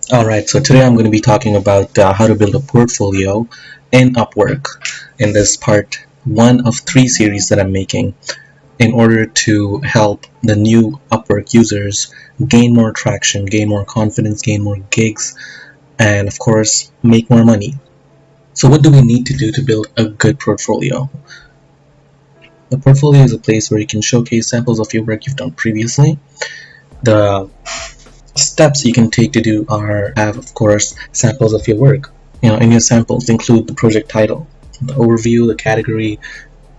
Alright, so today I'm going to be talking about how to build a portfolio in Upwork in this part 1 of 3 series that I'm making in order to help the new Upwork users gain more traction, gain more confidence, gain more gigs, and of course, make more money. So what do we need to do to build a good portfolio? The portfolio is a place where you can showcase samples of your work you've done previously. The steps you can take to do are have, of course, samples of your work. In your samples include the project title, the overview, the category.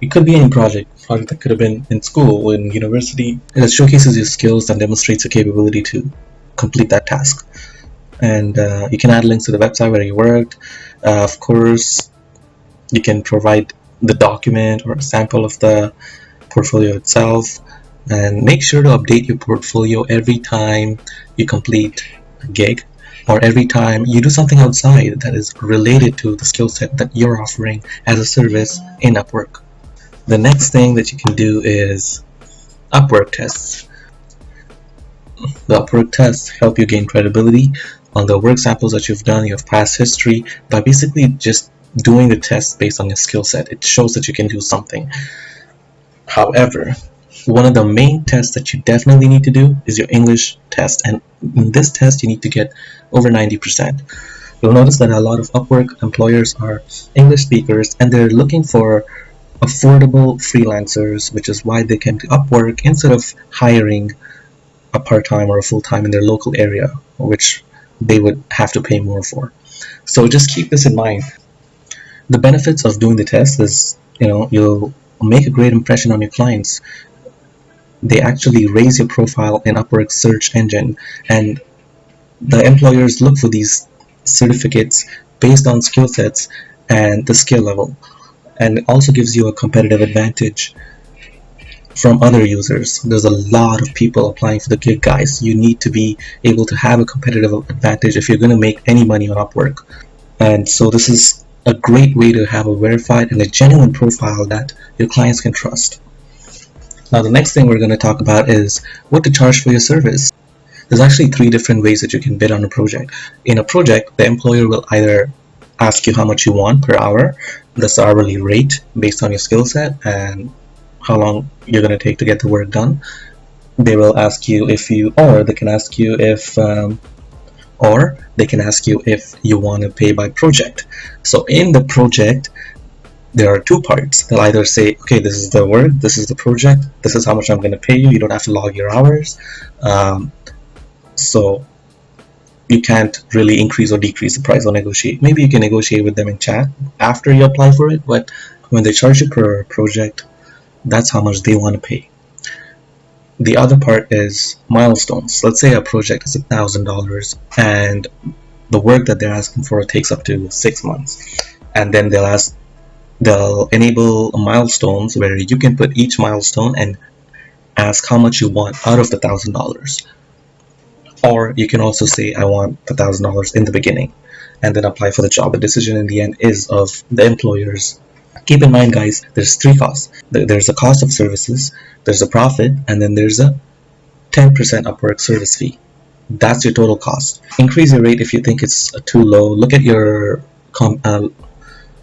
It could be any project that could have been in school, in university. It showcases your skills and demonstrates your capability to complete that task. And you can add links to the website where you worked. Of course, you can provide the document or a sample of the portfolio itself. And make sure to update your portfolio every time you complete a gig or every time you do something outside that is related to the skill set that you're offering as a service in Upwork. The next thing that you can do is Upwork tests. The Upwork tests help you gain credibility on the work samples that you've done, your past history, by basically just doing the test based on your skill set. It shows that you can do something. However, one of the main tests that you definitely need to do is your English test, and in this test you need to get over 90%. You'll notice that a lot of Upwork employers are English speakers and they're looking for affordable freelancers, which is why they came to Upwork instead of hiring a part-time or a full-time in their local area, which they would have to pay more for. So just keep this in mind. The benefits of doing the test is, you'll make a great impression on your clients. They actually raise your profile in Upwork's search engine, and the employers look for these certificates based on skill sets and the skill level, and it also gives you a competitive advantage from other users. There's a lot of people applying for the gig, guys. You need to be able to have a competitive advantage if you're going to make any money on Upwork. And so this is a great way to have a verified and a genuine profile that your clients can trust. Now the next thing we're going to talk about is what to charge for your service. There's actually 3 different ways that you can bid on a project. In a project, the employer will either ask you how much you want per hour, that's the hourly rate based on your skill set and how long you're going to take to get the work done. They will ask you if you, or they can ask you if you want to pay by project. So in the project, there are 2 parts. They'll either say, okay, this is the work, this is the project, this is how much I'm going to pay you. You don't have to log your hours. So you can't really increase or decrease the price or negotiate. Maybe you can negotiate with them in chat after you apply for it, but when they charge you per project, that's how much they want to pay. The other part is milestones. Let's say a project is $1,000 and the work that they're asking for takes up to 6 months. And then they'll enable milestones where you can put each milestone and ask how much you want out of the $1,000. Or you can also say, I want the $1,000 in the beginning, and then apply for the job. The decision in the end is of the employers. Keep in mind, guys, there's 3 costs. There's a cost of services, there's a profit, and then there's a 10% Upwork service fee. That's your total cost. Increase your rate if you think it's too low. Look at your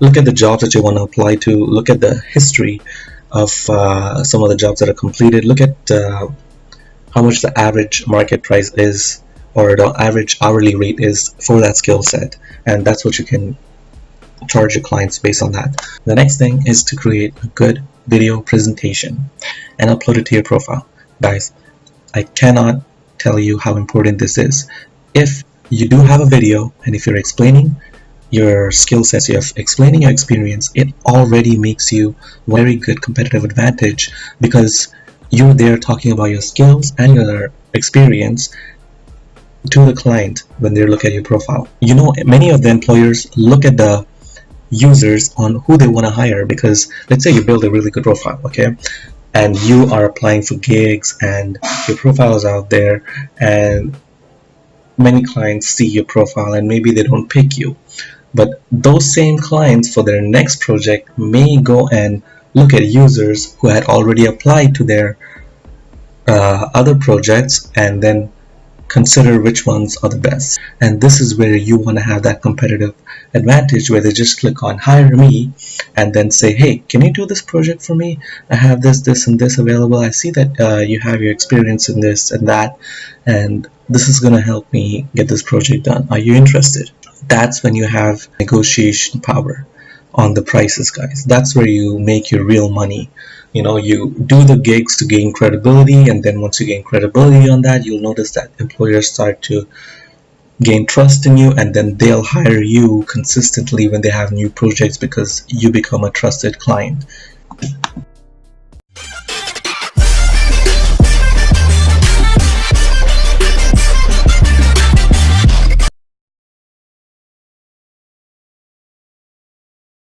look at the jobs that you want to apply to. Look at the history of some of the jobs that are completed. Look at how much the average market price is, or the average hourly rate is for that skill set, and that's what you can charge your clients based on that. The next thing is to create a good video presentation and upload it to your profile. Guys, I cannot tell you how important this is. If you do have a video and if you're explaining your skill sets, you're explaining your experience, it already makes you very good competitive advantage, because you're there talking about your skills and your experience to the client when they look at your profile. Many of the employers look at the users on who they want to hire, because let's say you build a really good profile, okay, and you are applying for gigs and your profile is out there and many clients see your profile and maybe they don't pick you, but those same clients for their next project may go and look at users who had already applied to their other projects and then consider which ones are the best. And this is where you want to have that competitive advantage, where they just click on hire me and then say, hey, can you do this project for me? I have this and this available. I see that you have your experience in this and that, and this is going to help me get this project done. Are you interested? That's when you have negotiation power on the prices, guys. That's where you make your real money. You do the gigs to gain credibility, and then once you gain credibility on that, you'll notice that employers start to gain trust in you, and then they'll hire you consistently when they have new projects, because you become a trusted client.